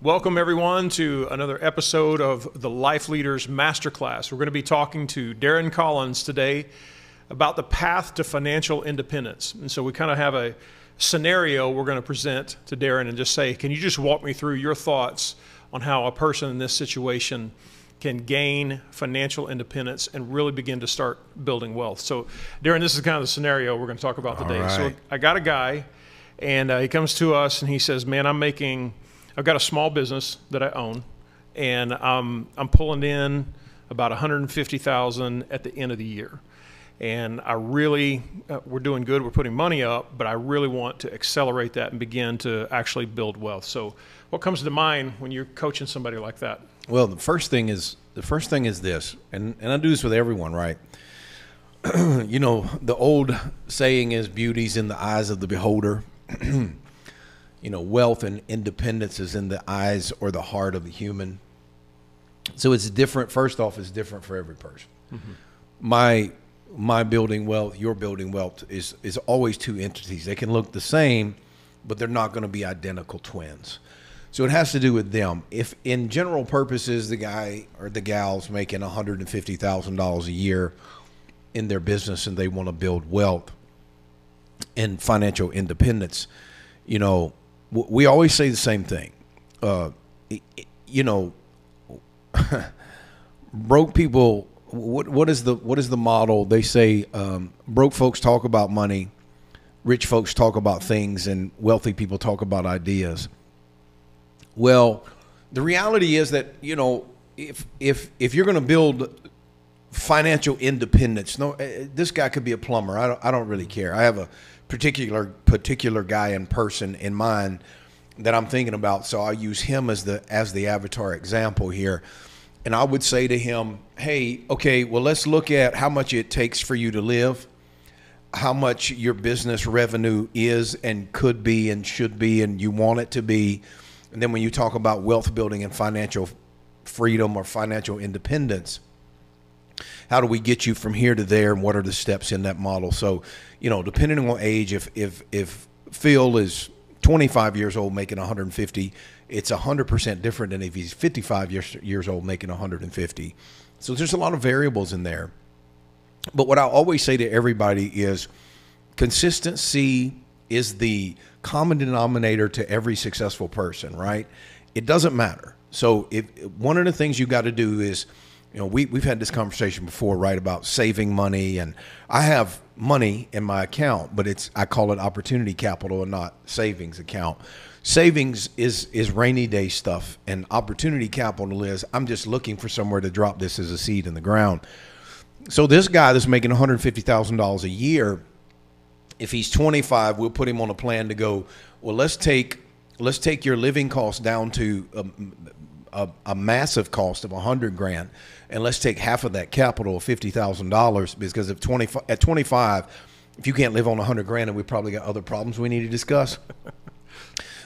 Welcome, everyone, to another episode of the Life Leaders Masterclass. We're going to be talking to Darren Collins today about the path to financial independence. And so we kind of have a scenario we're going to present to Darren and just say, can you just walk me through your thoughts on how a person in this situation can gain financial independence and really begin to start building wealth? So, Darren, this is kind of the scenario we're going to talk about today. All right. So I got a guy, and he comes to us and he says, man, I've got a small business that I own, and I'm pulling in about $150,000 at the end of the year. And I really, we're doing good, we're putting money up, but I really want to accelerate that and begin to actually build wealth. So what comes to mind when you're coaching somebody like that? Well, the first thing is this, and I do this with everyone, right? You know, the old saying is beauty's in the eyes of the beholder. You know, wealth and independence is in the eyes or the heart of the human. So it's different. First off, it's different for every person. Mm-hmm. My building wealth, your building wealth is always two entities. They can look the same, but they're not going to be identical twins. So it has to do with them. If in general purposes, the guy or the gal's making $150,000 a year in their business and they want to build wealth and financial independence, you know, we always say the same thing. You know, broke people, what is the model? They say broke folks talk about money, rich folks talk about things, and wealthy people talk about ideas. Well, the reality is that, you know, if you're going to build financial independence, this guy could be a plumber. I don't really care. I have a particular guy in person in mind that I'm thinking about, so I'll use him as the avatar example here. And I would say to him, hey, okay, well, let's look at how much it takes for you to live, how much your business revenue is and could be and should be and you want it to be. And then when you talk about wealth building and financial freedom or financial independence, how do we get you from here to there, and what are the steps in that model? So, you know, depending on age, if Phil is 25 years old making 150, it's 100% different than if he's 55 years old making 150. So there's a lot of variables in there. But what I always say to everybody is consistency is the common denominator to every successful person, right? It doesn't matter. So if one of the things you got to do is, you know, we've had this conversation before, right, about saving money, and I have money in my account, but I call it opportunity capital and not savings account. Savings is rainy day stuff, and opportunity capital is I'm just looking for somewhere to drop this as a seed in the ground. So this guy that's making $150,000 a year, if he's 25, we'll put him on a plan to go, well, let's take your living costs down to a massive cost of $100,000, and let's take half of that capital of $50,000, because at 25, if you can't live on $100,000, and we probably got other problems we need to discuss.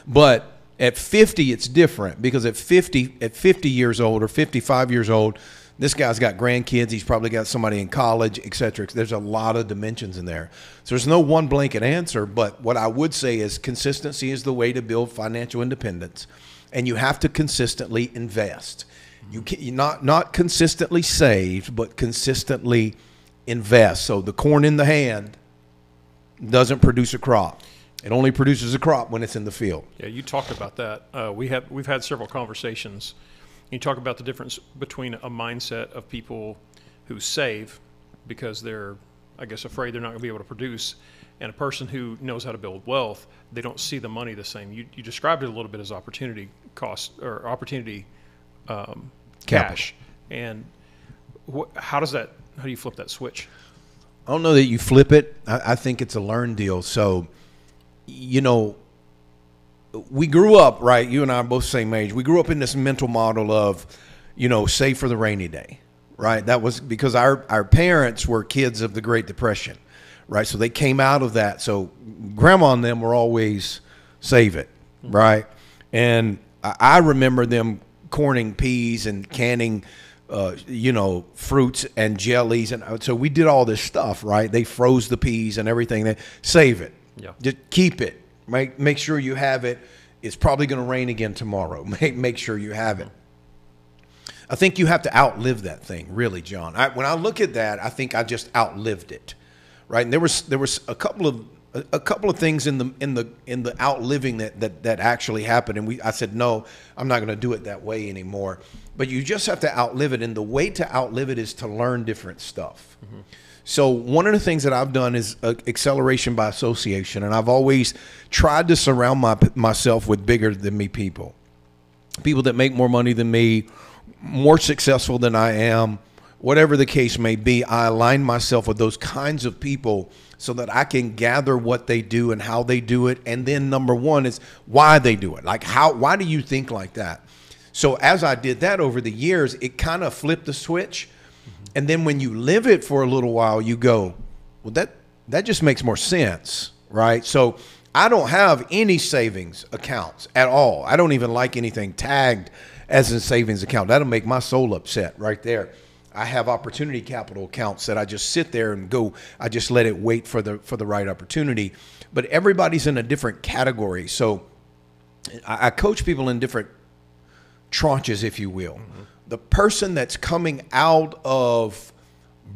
But at 50, it's different, because at 50 years old or 55 years old, this guy's got grandkids. He's probably got somebody in college, et cetera. There's a lot of dimensions in there. So there's no one blanket answer. But what I would say is consistency is the way to build financial independence. And you have to consistently invest. You not consistently save, but consistently invest. So the corn in the hand doesn't produce a crop. It only produces a crop when it's in the field. Yeah, you talked about that. We've had several conversations. You talk about the difference between a mindset of people who save because they're, I guess, afraid they're not going to be able to produce, and a person who knows how to build wealth. They don't see the money the same. You described it a little bit as opportunity cost or opportunity cash. And how do you flip that switch? I don't know that you flip it. I think it's a learned deal. So, you know, we grew up, right? You and I are both the same age. We grew up in this mental model of, you know, save for the rainy day, right? That was because our parents were kids of the Great Depression, right? So they came out of that. So grandma and them were always save it, right? And I remember them corning peas and canning, you know, fruits and jellies. And so we did all this stuff, right? They froze the peas and everything. They save it. Yeah. Just keep it. Make sure you have it. it's probably going to rain again tomorrow. Make sure you have it. I think you have to outlive that thing, really, John. When I look at that, I think I just outlived it, right? And there was a couple of things in the outliving that actually happened, and I said, no, I'm not going to do it that way anymore. But you just have to outlive it, and the way to outlive it is to learn different stuff. Mm-hmm. So one of the things that I've done is acceleration by association, and I've always tried to surround myself with bigger than me people that make more money than me, more successful than I am, whatever the case may be. I align myself with those kinds of people so that I can gather what they do and how they do it. And then number one is why they do it. Like why do you think like that? So as I did that over the years, it kind of flipped the switch. Mm-hmm. And then when you live it for a little while, you go, well, that just makes more sense, right? So I don't have any savings accounts at all. I don't even like anything tagged as a savings account. That'll make my soul upset right there. I have opportunity capital accounts that I just sit there and go, I just let it wait for the right opportunity. But everybody's in a different category. So I coach people in different tranches, if you will. Mm-hmm. The person that's coming out of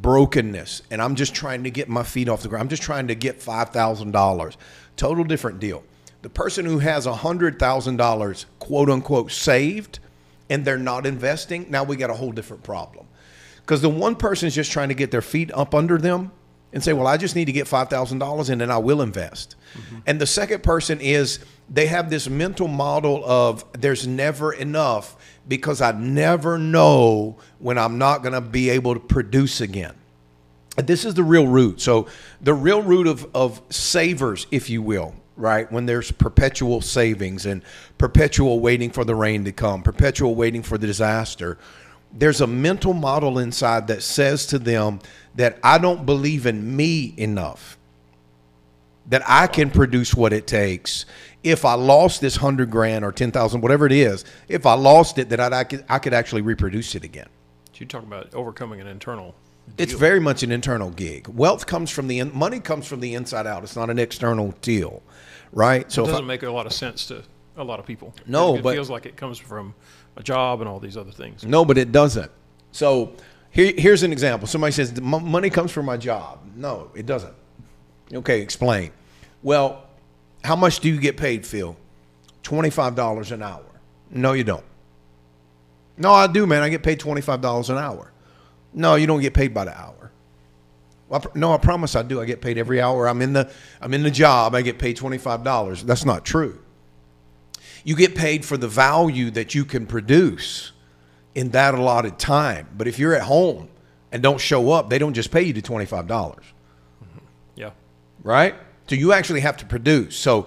brokenness, and I'm just trying to get my feet off the ground. I'm just trying to get $5,000. Total different deal. The person who has $100,000, quote unquote, saved, and they're not investing, now we got a whole different problem. Because the one person is just trying to get their feet up under them and say, well, I just need to get $5,000 and then I will invest. Mm-hmm. And the second person is they have this mental model of there's never enough because I never know when I'm not going to be able to produce again. And this is the real root. So the real root of savers, if you will, right? When there's perpetual savings and perpetual waiting for the rain to come, perpetual waiting for the disaster, there's a mental model inside that says to them that I don't believe in me enough, that I can produce what it takes. If I lost this 100 grand or 10,000, whatever it is, if I lost it, that I could actually reproduce it again. You talk about overcoming an internal deal. It's very much an internal gig. Wealth comes from money comes from the inside out. It's not an external deal, right? So it doesn't make a lot of sense to a lot of people. No, it feels like it comes from a job and all these other things. No, but it doesn't. So here's an example. Somebody says money comes from my job. No, it doesn't. Okay, explain. Well, how much do you get paid, Phil? $25 an hour. No, you don't. No, I do, man. I get paid $25 an hour. No, you don't get paid by the hour. Well, no, I promise I do. I get paid every hour I'm in the job. I get paid $25. That's not true. You get paid for the value that you can produce in that allotted time. But if you're at home and don't show up, they don't just pay you the $25. Mm-hmm. Yeah. Right? So you actually have to produce. So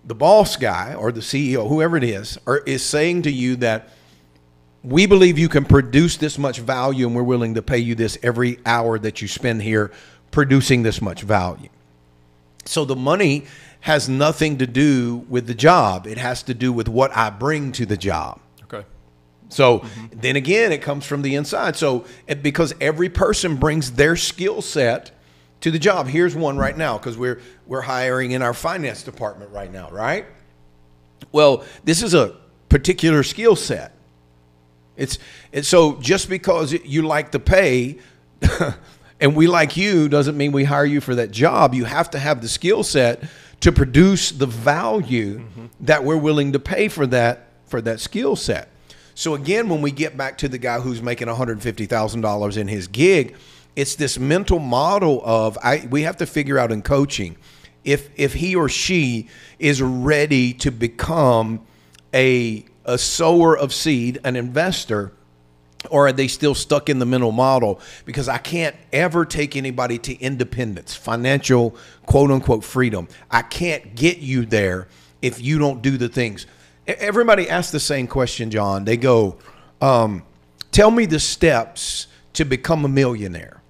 the boss guy or the CEO, whoever it is saying to you that we believe you can produce this much value and we're willing to pay you this every hour that you spend here producing this much value. So the money has nothing to do with the job. It has to do with what I bring to the job. Okay. So then again, it comes from the inside. So because every person brings their skill set to the job. Here's one right now because we're hiring in our finance department right now, right? Well, this is a particular skill set. It's so just because you like the pay and we like you doesn't mean we hire you for that job. You have to have the skill set to produce the value that we're willing to pay for that skill set. So again, when we get back to the guy who's making $150,000 in his gig, it's this mental model of we have to figure out in coaching if he or she is ready to become a sower of seed, an investor, or are they still stuck in the mental model? Because I can't ever take anybody to independence, financial, quote unquote, freedom. I can't get you there if you don't do the things. Everybody asks the same question, John. They go, tell me the steps to become a millionaire.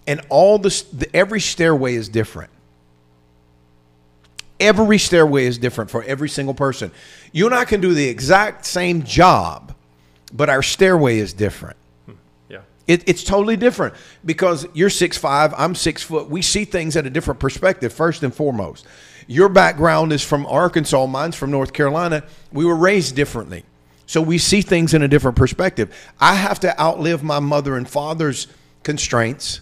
And every stairway is different. Every stairway is different for every single person. You and I can do the exact same job, but our stairway is different. Yeah. It's totally different because you're 6'5", I'm 6 foot. We see things at a different perspective, first and foremost. Your background is from Arkansas. Mine's from North Carolina. We were raised differently. So we see things in a different perspective. I have to outlive my mother and father's constraints.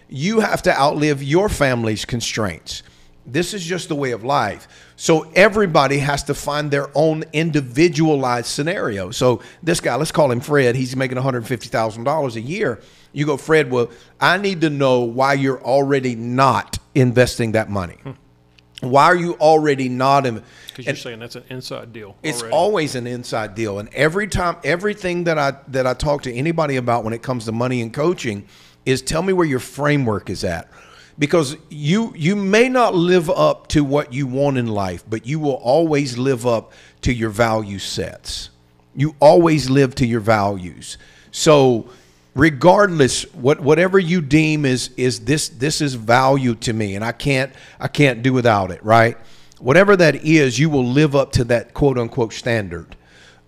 You have to outlive your family's constraints. This is just the way of life. So everybody has to find their own individualized scenario. So this guy, let's call him Fred. He's making $150,000 a year. You go, Fred, well, I need to know why you're already not investing that money. Why are you already not? Because you're saying that's an inside deal. It's already. Always an inside deal. And every time, everything that I talk to anybody about when it comes to money and coaching is tell me where your framework is at. Because you may not live up to what you want in life, but you will always live up to your value sets. You always live to your values. So regardless, whatever you deem is this is value to me, and I can't do without it, right? Whatever that is, you will live up to that quote unquote standard.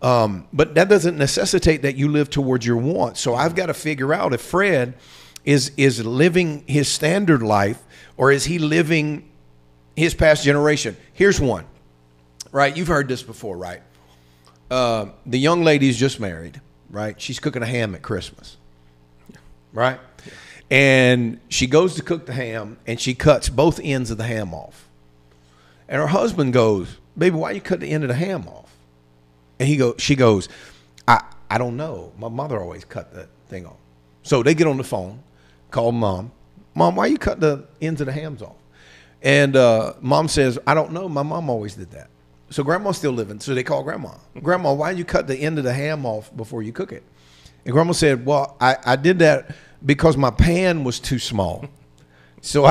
But that doesn't necessitate that you live towards your wants. So I've got to figure out if Fred is living his standard life, or is he living his past generation? Here's one, right? You've heard this before, right? The young lady's just married, right? She's cooking a ham at Christmas, right? Yeah. And she goes to cook the ham, and she cuts both ends of the ham off. And her husband goes, baby, why you cut the end of the ham off? And she goes, I don't know. My mother always cut the thing off. So they get on the phone, call mom. Mom, why you cut the ends of the hams off? And mom says, I don't know. My mom always did that. So grandma's still living. So they call grandma. Grandma, why did you cut the end of the ham off before you cook it? And grandma said, well, I did that because my pan was too small. So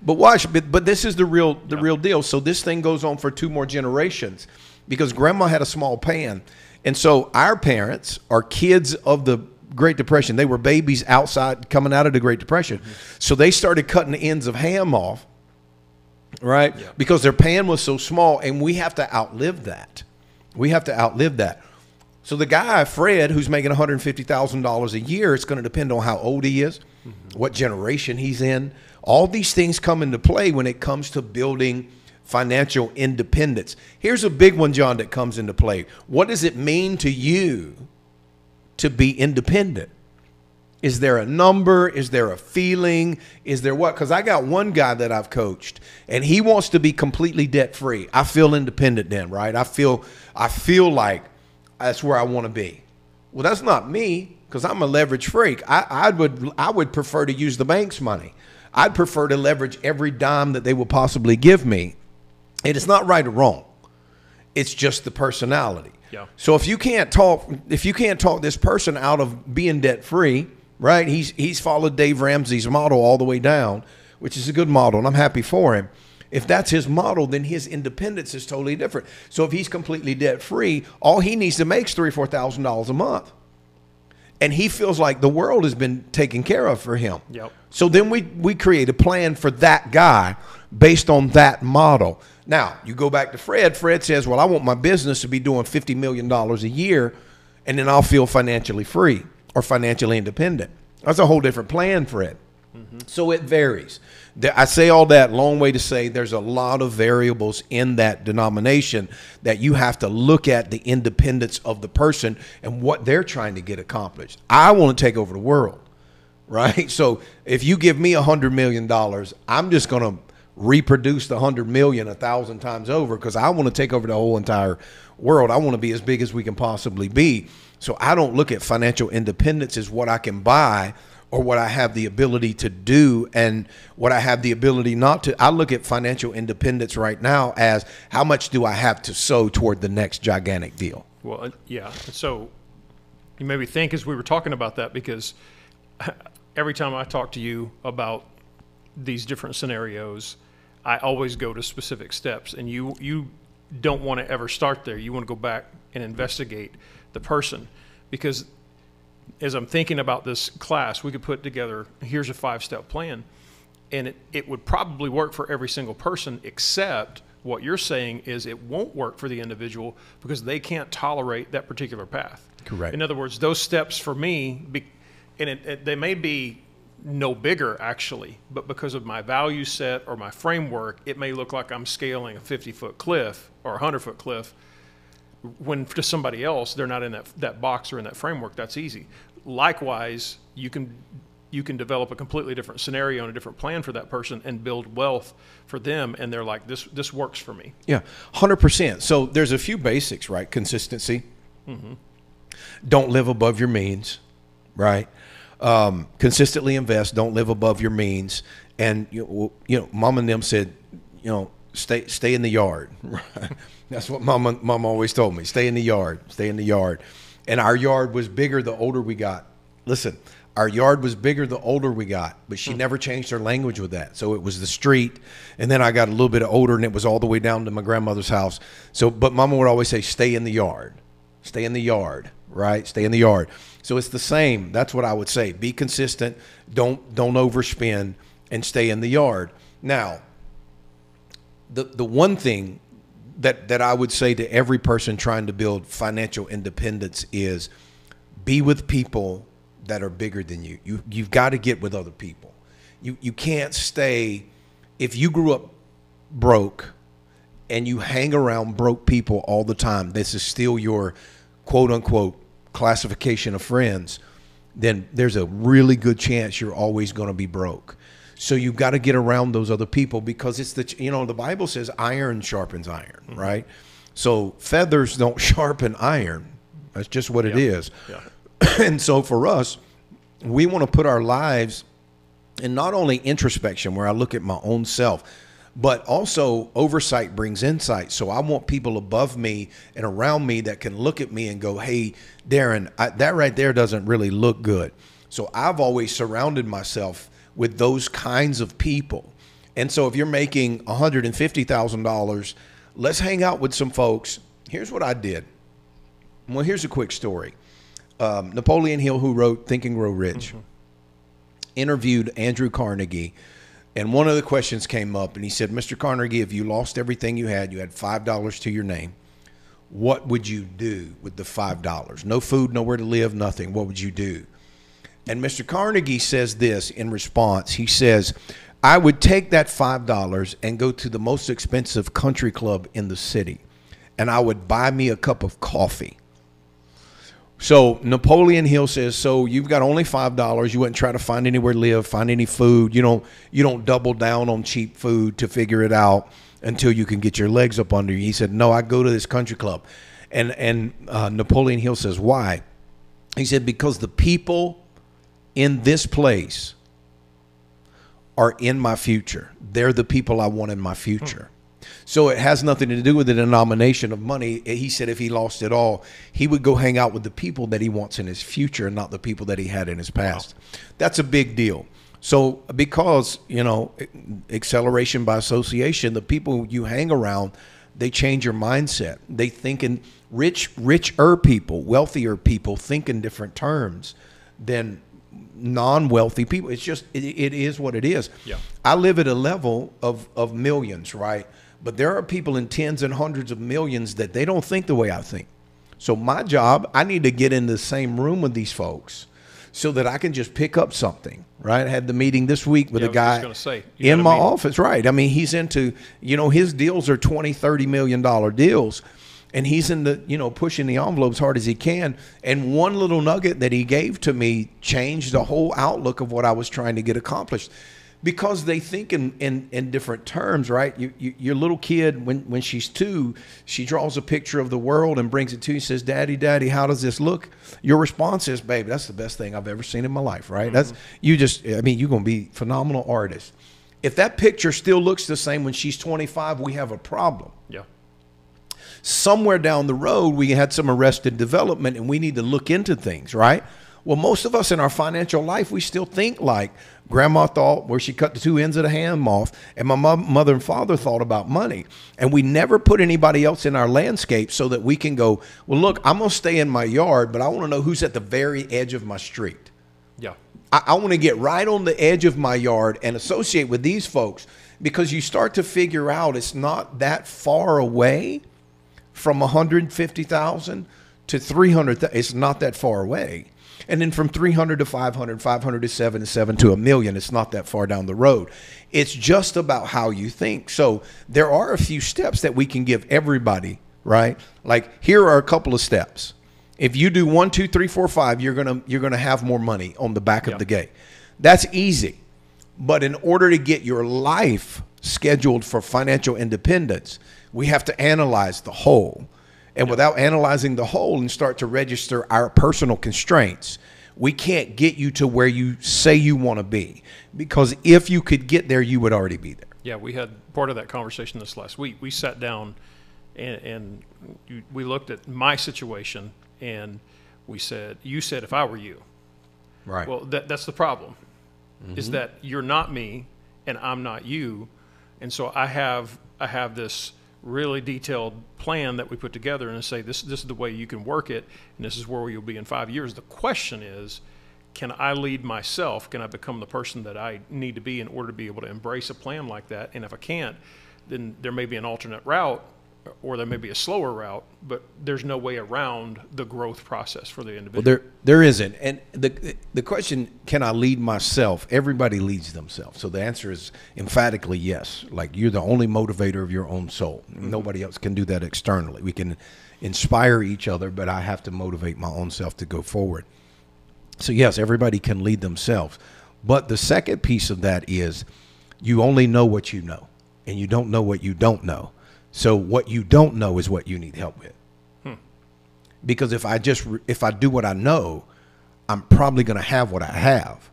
but watch, but this is the real deal. So this thing goes on for 2 more generations because grandma had a small pan. And so our parents are kids of the Great Depression. They were babies outside coming out of the Great Depression. So they started cutting the ends of ham off, right? Yeah. Because their pan was so small, and we have to outlive that. We have to outlive that. So the guy, Fred, who's making $150,000 a year, it's going to depend on how old he is, what generation he's in. All these things come into play when it comes to building financial independence. Here's a big one, John, that comes into play. What does it mean to you to be independent? Is there a number? Is there a feeling? Is there what? Because I got one guy that I've coached, and he wants to be completely debt free. I feel independent then, right? I feel like that's where I want to be. Well, that's not me, because I'm a leverage freak. I would prefer to use the bank's money. I'd prefer to leverage every dime that they will possibly give me. And it's not right or wrong. It's just the personality. Yeah. So if you can't talk this person out of being debt free, right? He's followed Dave Ramsey's model all the way down, which is a good model, and I'm happy for him. If that's his model, then his independence is totally different. So if he's completely debt free, all he needs to make is $3,000 or $4,000 a month, and he feels like the world has been taken care of for him. Yep. So then we create a plan for that guy based on that model. Now, you go back to Fred. Fred says, well, I want my business to be doing $50 million a year, and then I'll feel financially free or financially independent. That's a whole different plan, Fred. So it varies. I say all that long way to say there's a lot of variables in that denomination that you have to look at the independence of the person and what they're trying to get accomplished. I want to take over the world, right? So if you give me $100 million, I'm just going to reproduce the 100 million 1,000 times over because I want to take over the whole entire world. I want to be as big as we can possibly be. So I don't look at financial independence as what I can buy or what I have the ability to do and what I have the ability not to. I look at financial independence right now as how much do I have to sow toward the next gigantic deal. Well, yeah. So you made me think as we were talking about that, because every time I talk to you about these different scenarios, I always go to specific steps, and you don't want to ever start there. You want to go back and investigate the person, because as I'm thinking about this class, we could put together, here's a 5-step plan, and it would probably work for every single person, except what you're saying is it won't work for the individual because they can't tolerate that particular path. Correct. In other words, those steps for me, and they may be no bigger actually, but because of my value set or my framework, it may look like I'm scaling a 50-foot cliff or a 100-foot cliff. When to somebody else, they're not in that box or in that framework. That's easy. Likewise, you can develop a completely different scenario and a different plan for that person and build wealth for them, and they're like, this works for me. Yeah, 100%. So there's a few basics, right? Consistency. Mm-hmm. Don't live above your means, right? Consistently invest. Don't live above your means. And Mom and them said, stay in the yard. That's what Mom always told me. Stay in the yard. Stay in the yard. And our yard was bigger the older we got. Listen, our yard was bigger the older we got, but she never changed her language with that. So it was the street, and then I got a little bit older, and it was all the way down to my grandmother's house. So, but Mama would always say, stay in the yard. Stay in the yard, right? Stay in the yard. So it's the same. That's what I would say. Be consistent. Don't overspend, and stay in the yard. Now, the one thing that I would say to every person trying to build financial independence is be with people that are bigger than you. You've got to get with other people. You can't stay, if you grew up broke and you hang around broke people all the time, this is still your quote unquote classification of friends, then there's a really good chance you're always going to be broke. So you've got to get around those other people, because it's the Bible says iron sharpens iron, right? So feathers don't sharpen iron. That's just what it is. Yeah. And so for us, we want to put our lives in not only introspection, where I look at my own self, but also oversight brings insight. So I want people above me and around me that can look at me and go, hey, Darren, that right there doesn't really look good. So I've always surrounded myself with those kinds of people. And so if you're making $150,000, let's hang out with some folks. Here's what I did. Well, here's a quick story. Napoleon Hill, who wrote Think and Grow Rich, interviewed Andrew Carnegie. And one of the questions came up, and he said, Mr. Carnegie, if you lost everything you had $5 to your name, what would you do with the $5? No food, nowhere to live, nothing. What would you do? And Mr. Carnegie says this in response. He says, I would take that $5 and go to the most expensive country club in the city, and I would buy me a cup of coffee. So Napoleon Hill says, so you've got only $5. You wouldn't try to find anywhere to live, find any food. You don't double down on cheap food to figure it out until you can get your legs up under you. He said, no, I go to this country club. And Napoleon Hill says, why? He said, because the people in this place are in my future. They're the people I want in my future. So it has nothing to do with the denomination of money. He said if he lost it all, he would go hang out with the people that he wants in his future and not the people that he had in his past. Wow. That's a big deal. So because, acceleration by association, the people you hang around, they change your mindset. They think in richer people, wealthier people think in different terms than non-wealthy people. It's just, it is what it is. Yeah. I live at a level of millions, right? But there are people in tens and hundreds of millions that they don't think the way I think. So my job, I need to get in the same room with these folks so that I can just pick up something, right? I had the meeting this week with a guy in my office, right? I mean, he's into, his deals are $20, $30 million deals. And he's in the, pushing the envelope as hard as he can. And one little nugget that he gave to me changed the whole outlook of what I was trying to get accomplished. Because they think in different terms, right? Your little kid, when she's 2, she draws a picture of the world and brings it to you. Says, Daddy, how does this look? Your response is, babe, that's the best thing I've ever seen in my life, right? That's you're going to be a phenomenal artist. If that picture still looks the same when she's 25, we have a problem. Yeah. Somewhere down the road, we had some arrested development, and we need to look into things, right? Well, most of us in our financial life, we still think like grandma thought, where she cut the 2 ends of the ham off, and my mother and father thought about money. And we never put anybody else in our landscape so that we can go, well, look, I'm going to stay in my yard, but I want to know who's at the very edge of my street. Yeah. I want to get right on the edge of my yard and associate with these folks, because you start to figure out it's not that far away from 150,000 to 300,000. It's not that far away. And then from 300 to 500, 500 to 7 to $1 million, it's not that far down the road. It's just about how you think. So there are a few steps that we can give everybody, right? Like here are a couple of steps. If you do 1, 2, 3, 4, 5, you're gonna have more money on the back of the gate. That's easy. But in order to get your life scheduled for financial independence, we have to analyze the whole. And without analyzing the whole and start to register our personal constraints, we can't get you to where you say you want to be. Because if you could get there, you would already be there. Yeah, we had part of that conversation this last week. We sat down and we looked at my situation and we said, you said if I were you. Right. Well, that's the problem, is that you're not me and I'm not you. And so I have this really detailed plan that we put together and say this is the way you can work it, and this is where you'll be in 5 years. The question is, can I lead myself? Can I become the person that I need to be in order to be able to embrace a plan like that? And if I can't, then there may be an alternate route, or there may be a slower route, but there's no way around the growth process for the individual. Well, there isn't. And the question, can I lead myself? Everybody leads themselves. So the answer is emphatically yes. Like you're the only motivator of your own soul. Nobody else can do that externally. We can inspire each other, but I have to motivate my own self to go forward. So yes, everybody can lead themselves. But the second piece of that is you only know what you know, and you don't know what you don't know. So what you don't know is what you need help with. Because if I do what I know, I'm probably going to have what I have.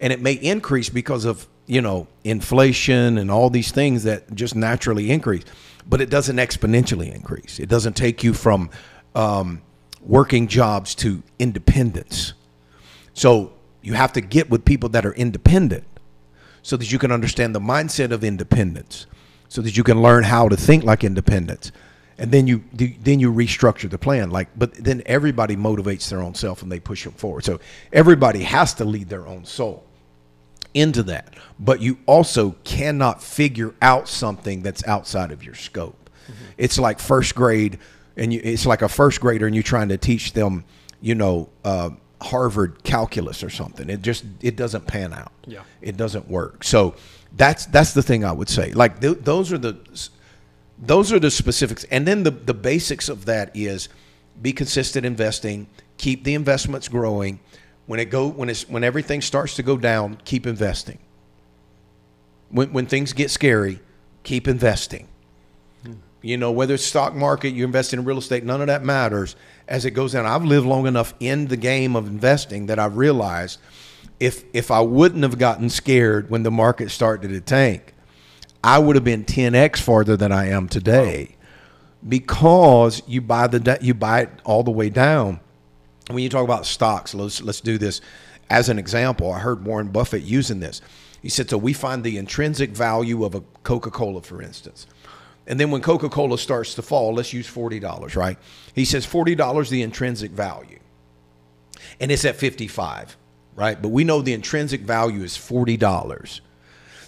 And it may increase because of, inflation and all these things that just naturally increase, but it doesn't exponentially increase. It doesn't take you from working jobs to independence. So you have to get with people that are independent so that you can understand the mindset of independence, so that you can learn how to think like independents. And then you restructure the plan. But then everybody motivates their own self and they push them forward. So everybody has to lead their own soul into that. But you also cannot figure out something that's outside of your scope. It's like first grade, and it's like a first grader and you're trying to teach them, Harvard calculus or something. It doesn't pan out. Yeah. It doesn't work. So that's the thing I would say. Like those are the specifics. And then the basics of that is be consistent investing, keep the investments growing. When everything starts to go down, keep investing. When things get scary, keep investing. Whether it's stock market, you invest in real estate, none of that matters as it goes down. I've lived long enough in the game of investing that I've realized if I wouldn't have gotten scared when the market started to tank, I would have been 10x farther than I am today. Because you buy it all the way down. When you talk about stocks, let's do this as an example. I heard Warren Buffett using this. He said, so we find the intrinsic value of a Coca-Cola, for instance. And then when Coca-Cola starts to fall, let's use $40, right? He says $40 the intrinsic value. And it's at 55, right? But we know the intrinsic value is $40.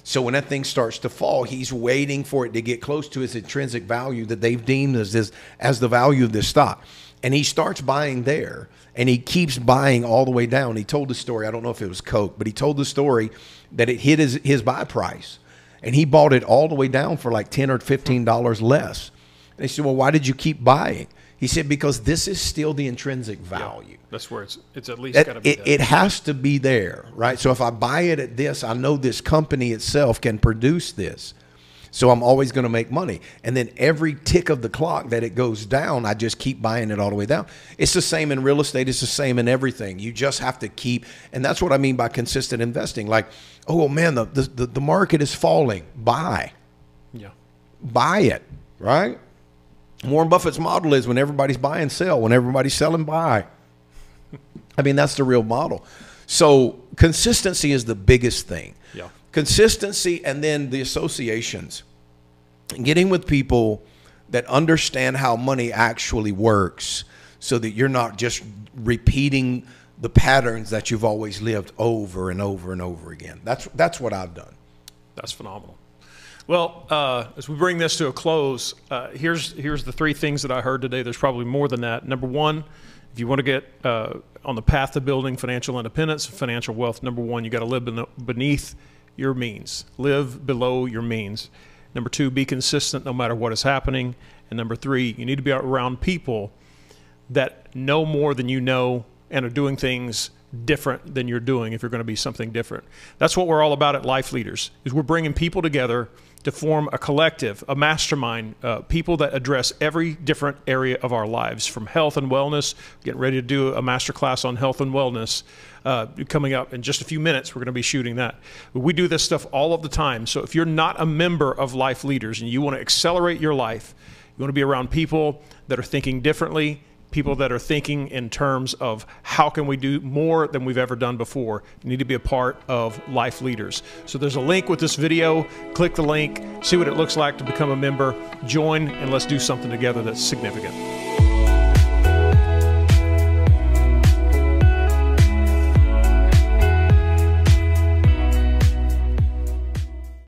So when that thing starts to fall, he's waiting for it to get close to its intrinsic value that they've deemed as the value of this stock. And he starts buying there, and he keeps buying all the way down. He told the story, I don't know if it was Coke, but he told the story that it hit his buy price. And he bought it all the way down for like $10 or $15 less. And he said, well, why did you keep buying? He said, because this is still the intrinsic value. Yeah, that's where it's at least got to be there. It has to be there, right? So if I buy it at this, I know this company itself can produce this. So I'm always going to make money. And then every tick of the clock that it goes down, I just keep buying it all the way down. It's the same in real estate. It's the same in everything. You just have to keep, and that's what I mean by consistent investing. Like, oh man, the market is falling. Buy. Yeah. Buy it, right? Warren Buffett's model is when everybody's buying, sell. When everybody's selling, buy. I mean, that's the real model. So consistency is the biggest thing. Yeah. Consistency, and then the associations. Getting with people that understand how money actually works so that you're not just repeating the patterns that you've always lived over and over and over again. That's what I've done. That's phenomenal. Well, as we bring this to a close, here's the three things that I heard today. There's probably more than that. Number one, if you want to get on the path to building financial independence, financial wealth, number one, you got to live beneath your means. Live below your means. Number two, be consistent no matter what is happening. And number three, you need to be around people that know more than you know and are doing things different than you're doing if you're going to be something different. That's what we're all about at Life Leaders, is we're bringing people together to form a collective, a mastermind, people that address every different area of our lives, from health and wellness. Getting ready to do a masterclass on health and wellness coming up in just a few minutes. We're going to be shooting that. We do this stuff all of the time. So if you're not a member of Life Leaders and you want to accelerate your life, you want to be around people that are thinking differently, people that are thinking in terms of how can we do more than we've ever done before, you need to be a part of Life Leaders. So there's a link with this video. Click the link, see what it looks like to become a member, join, and let's do something together that's significant.